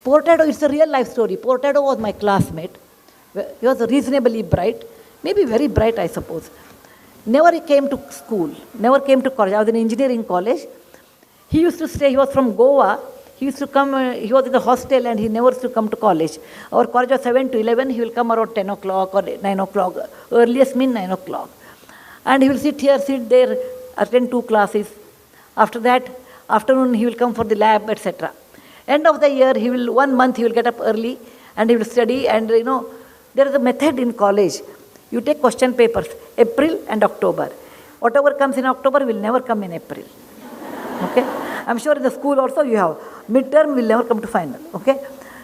Portado, it's a real life story. Portado was my classmate. He was reasonably bright, maybe very bright, I suppose. Never came to school, never came to college. I was in engineering college. He used to stay, he was from Goa. He used to come, he was in the hostel and he never used to come to college. Our college was 7 to 11, he will come around 10 o'clock or 9 o'clock, earliest mean 9 o'clock. And he will sit here, sit there, attend 2 classes. After that, afternoon he will come for the lab, etc. End of the year, 1 month he will get up early and he will study. And there is a method in college. You take question papers, April and October. Whatever comes in October will never come in April. Okay? I'm sure in the school also you have. Midterm will never come to final. Okay?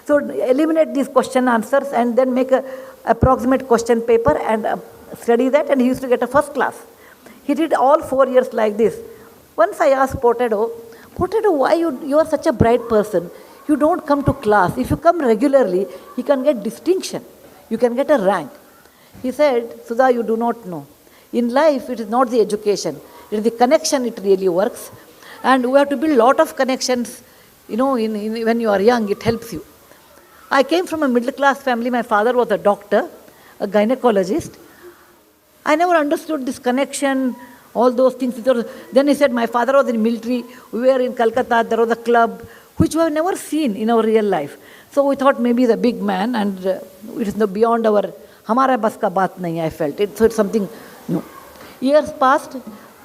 So eliminate these question answers and then make a approximate question paper and study that, and he used to get a first class. He did all 4 years like this. Once I asked Portado, why you are such a bright person? You don't come to class. If you come regularly, you can get distinction. You can get a rank. He said, Sudha, you do not know. In life, it is not the education. It is the connection it really works. And we have to build a lot of connections, when you are young, it helps you. I came from a middle class family. My father was a doctor, a gynecologist. I never understood this connection, all those things. Then he said, my father was in military. We were in Calcutta. There was a club, which we have never seen in our real life. So we thought maybe he's a big man and it is beyond our, hamara bas ka baat nahi, I felt. So it's something new. Years passed.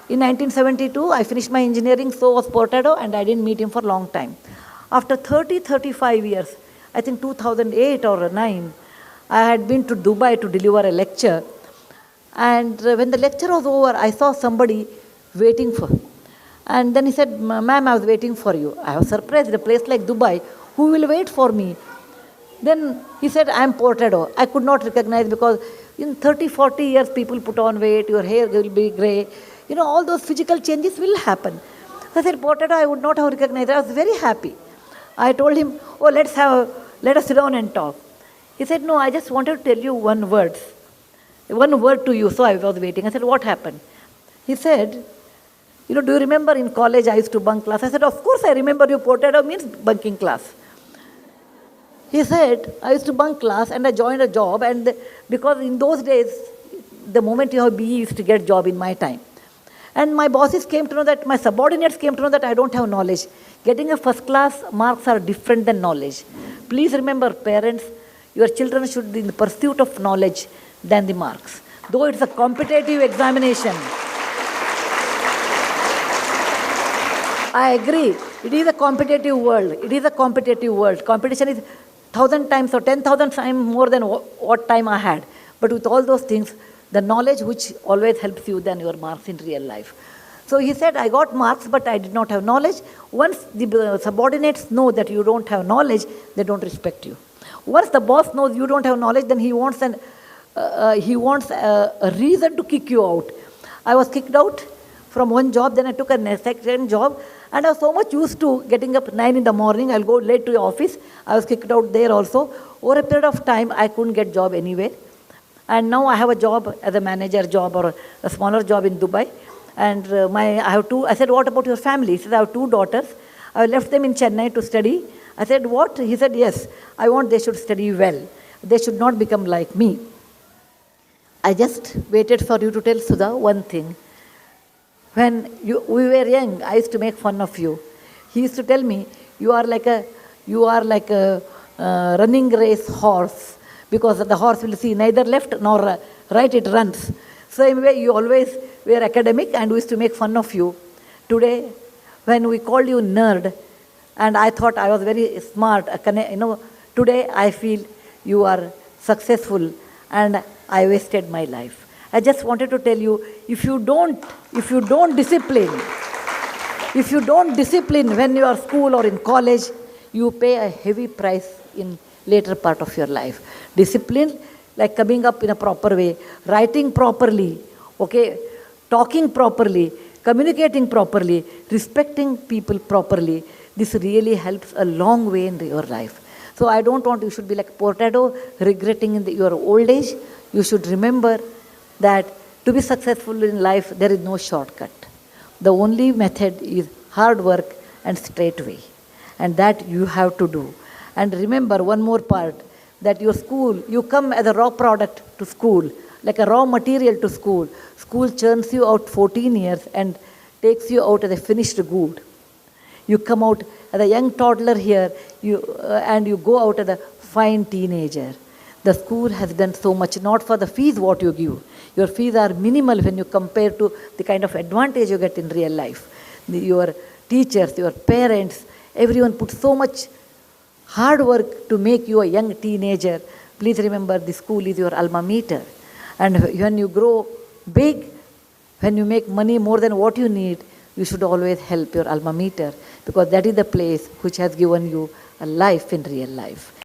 In 1972, I finished my engineering, so was Portado, and I didn't meet him for a long time. After 35 years, I think 2008 or 9, I had been to Dubai to deliver a lecture. And when the lecture was over, I saw somebody waiting for. And then he said, ma'am, I was waiting for you. I was surprised, a place like Dubai, who will wait for me? Then he said, I am Portado. I could not recognize because in 30, 40 years, people put on weight, your hair will be grey. All those physical changes will happen. I said, Portado, I would not have recognized. I was very happy. I told him, let us sit down and talk. He said, no, I just wanted to tell you one word to you. So I was waiting. I said, what happened? He said, do you remember in college I used to bunk class? I said, of course I remember you. Portado means bunking class. He said, I used to bunk class and I joined a job, and because in those days, the moment you have BE, you used to get job in my time. And my bosses came to know that, my subordinates came to know that I don't have knowledge. Getting a first class marks are different than knowledge. Please remember, parents, your children should be in the pursuit of knowledge than the marks. Though it's a competitive examination. I agree. It is a competitive world. It is a competitive world. Competition is 1,000 times or 10,000 times more than what time I had. But with all those things, the knowledge which always helps you than your marks in real life. So he said, I got marks, but I did not have knowledge. Once the subordinates know that you don't have knowledge, they don't respect you. Once the boss knows you don't have knowledge, then he wants a reason to kick you out. I was kicked out from one job, then I took a second job, and I was so much used to getting up 9 in the morning, I'll go late to the office. I was kicked out there also. Over a period of time, I couldn't get job anywhere. And now I have a job as a manager job or a smaller job in Dubai. And I said, what about your family? He said, I have 2 daughters. I left them in Chennai to study. I said, what? He said, yes, I want they should study well. They should not become like me. I just waited for you to tell Sudha one thing. When we were young, I used to make fun of you. He used to tell me, you are like a running race horse, because the horse will see neither left nor right, it runs. Same way, you always were academic, and we used to make fun of you. Today, when we called you nerd, and I thought I was very smart, today I feel you are successful, and I wasted my life. I just wanted to tell you, if you don't discipline when you are school or in college, you pay a heavy price in later part of your life. Discipline, like coming up in a proper way, writing properly, talking properly, communicating properly, respecting people properly. This really helps a long way in your life. So I don't want you should be like Portado, regretting in your old age. You should remember that to be successful in life, there is no shortcut. The only method is hard work and straight way. And that you have to do. And remember one more part, that your school, you come as a raw product to school, like a raw material to school. School churns you out 14 years and takes you out as a finished good. You come out as a young toddler here, and you go out as a fine teenager. The school has done so much, not for the fees what you give. Your fees are minimal when you compare to the kind of advantage you get in real life. Your teachers, your parents, everyone put so much hard work to make you a young teenager. Please remember, the school is your alma mater. And when you grow big, when you make money more than what you need, you should always help your alma mater, because that is the place which has given you a life in real life.